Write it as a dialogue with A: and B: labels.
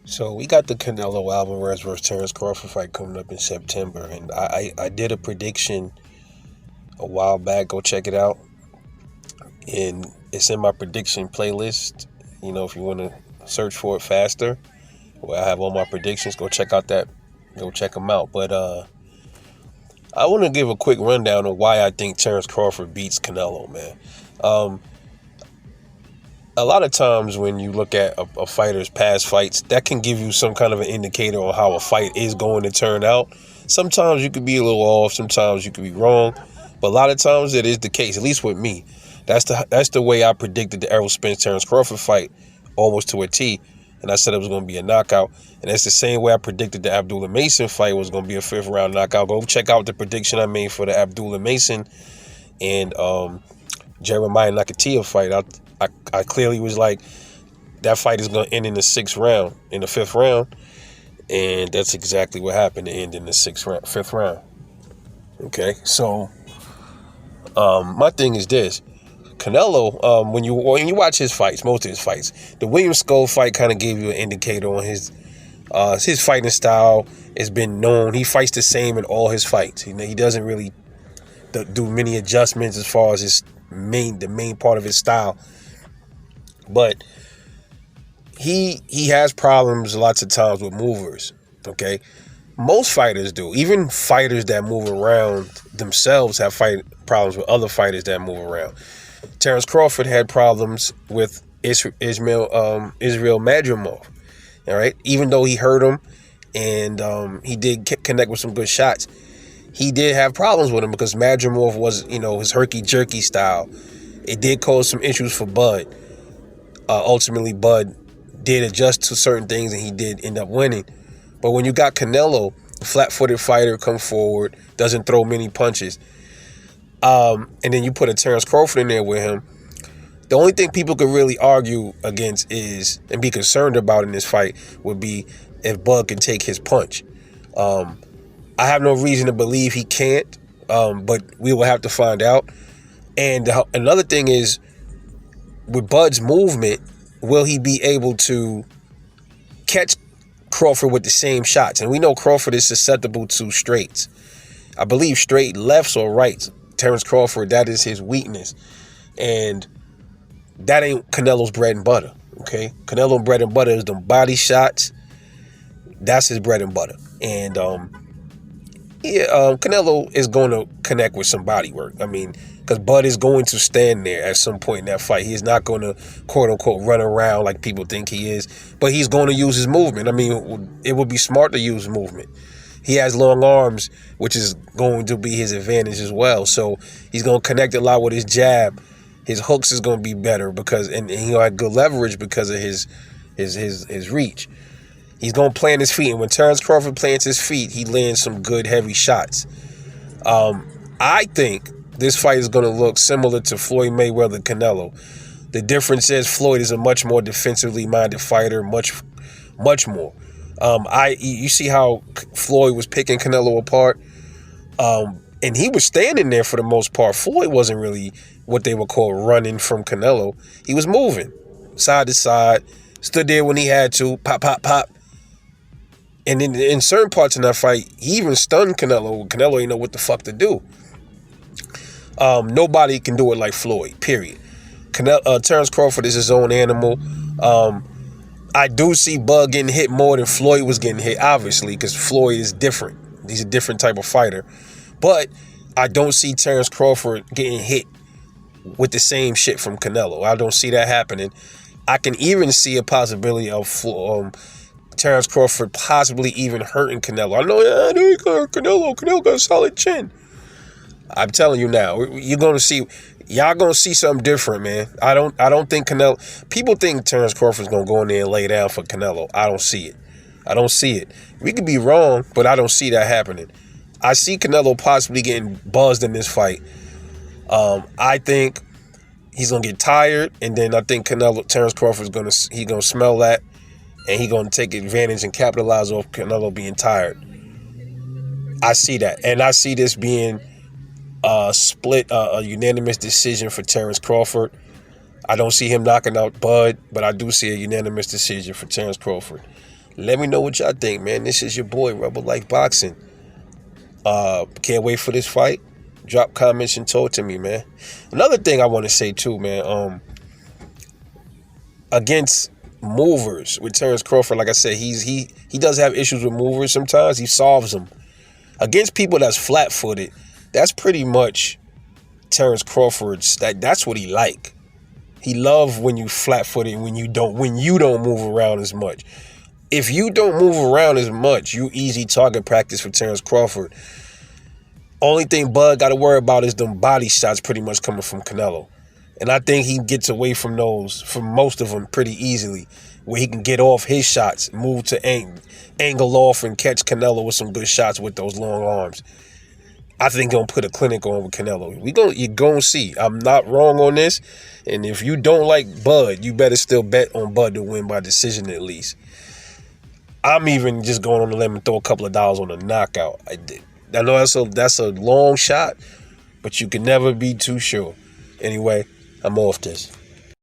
A: So we got the Canelo Alvarez versus Terence Crawford fight coming up in September, and I did a prediction a while back. Go check it out, and it's in my prediction playlist. You know, if you want to search for it faster, where I have all my predictions, go check out that. Go check them out. But I want to give a quick rundown of why I think Terence Crawford beats Canelo, man. A lot of times when you look at a fighter's past fights, that can give you some kind of an indicator on how a fight is going to turn out. Sometimes you could be a little off, sometimes you could be wrong, but a lot of times it is the case, at least with me. That's the way I predicted the Errol Spence-Terence Crawford fight, almost to a T, and I said it was going to be a knockout. And that's the same way I predicted the Abdullah Mason fight was going to be a fifth-round knockout. Go check out the prediction I made for the Abdullah Mason and Jeremiah Nakatia fight. I clearly was like, that fight is going to end in the fifth round. And that's exactly what happened, to end in the fifth round. Okay, so my thing is this. Canelo, when you watch his fights, most of his fights, the William Skull fight kind of gave you an indicator on his fighting style. Has been known. He fights the same in all his fights. You know, he doesn't really do many adjustments as far as the main part of his style. But he has problems lots of times with movers, okay? Most fighters do. Even fighters that move around themselves have problems with other fighters that move around. Terence Crawford had problems with Israel Madrimov, all right? Even though he hurt him and he did connect with some good shots, he did have problems with him because Madrimov was, his herky-jerky style. It did cause some issues for Bud. Ultimately, Bud did adjust to certain things and he did end up winning. But when you got Canelo, a flat-footed fighter, come forward, doesn't throw many punches, and then you put a Terence Crawford in there with him, the only thing people could really argue against and be concerned about in this fight would be if Bud can take his punch. I have no reason to believe he can't, but we will have to find out. And another thing is, with Bud's movement, will he be able to catch Crawford with the same shots? And we know Crawford is susceptible to straights. I believe straight lefts or rights. Terence Crawford, that is his weakness. And that ain't Canelo's bread and butter, okay? Canelo's bread and butter is them body shots. That's his bread and butter. And Canelo is going to connect with some body work. I mean, because Bud is going to stand there at some point in that fight. He is not going to, quote unquote, run around like people think he is, but he's going to use his movement. I mean, it would be smart to use movement. He has long arms, which is going to be his advantage as well. So he's going to connect a lot with his jab. His hooks is going to be better and he'll have good leverage because of his reach. He's going to plant his feet, and when Terence Crawford plants his feet, he lands some good heavy shots. I think this fight is going to look similar to Floyd Mayweather Canelo. The difference is Floyd is a much more defensively minded fighter, much more. You see how Floyd was picking Canelo apart, and he was standing there for the most part. Floyd wasn't really what they would call running from Canelo. He was moving side to side, stood there when he had to, pop, pop, pop. And in certain parts in that fight, he even stunned Canelo. Canelo didn't know what the fuck to do. Nobody can do it like Floyd, period. Terence Crawford is his own animal. I do see Bud getting hit more than Floyd was getting hit, obviously, because Floyd is different. He's a different type of fighter. But I don't see Terence Crawford getting hit with the same shit from Canelo. I don't see that happening. I can even see a possibility of Terence Crawford possibly even hurting Canelo. I know he got Canelo. Canelo got a solid chin. I'm telling you now, y'all gonna see something different, man. I don't think Canelo. People think Terence Crawford's gonna go in there and lay down for Canelo. I don't see it. We could be wrong, but I don't see that happening. I see Canelo possibly getting buzzed in this fight. I think he's gonna get tired, and then I think Terence Crawford's gonna smell that, and he's gonna take advantage and capitalize off Canelo being tired. I see that, and I see this being a unanimous decision for Terence Crawford. I don't see him knocking out Bud, but I do see a unanimous decision for Terence Crawford. Let me know what y'all think, man. This is your boy, Rebel Life Boxing. Can't wait for this fight. Drop comments and talk to me, man. Another thing I want to say too, man. Against movers with Terence Crawford, like I said, he does have issues with movers sometimes. He solves them. Against people that's flat-footed, that's pretty much Terence Crawford's. That's what he like. He love when you flat-footed and when you don't move around as much. If you don't move around as much, you easy target practice for Terence Crawford. Only thing Bud got to worry about is them body shots pretty much coming from Canelo. And I think he gets away from those, from most of them, pretty easily, where he can get off his shots, move to angle off and catch Canelo with some good shots with those long arms. I think he'll put a clinic on with Canelo. You're going to see. I'm not wrong on this. And if you don't like Bud, you better still bet on Bud to win by decision at least. I'm even just going on the limb and throw a couple of dollars on a knockout. I know that's a long shot, but you can never be too sure. Anyway, I'm off this.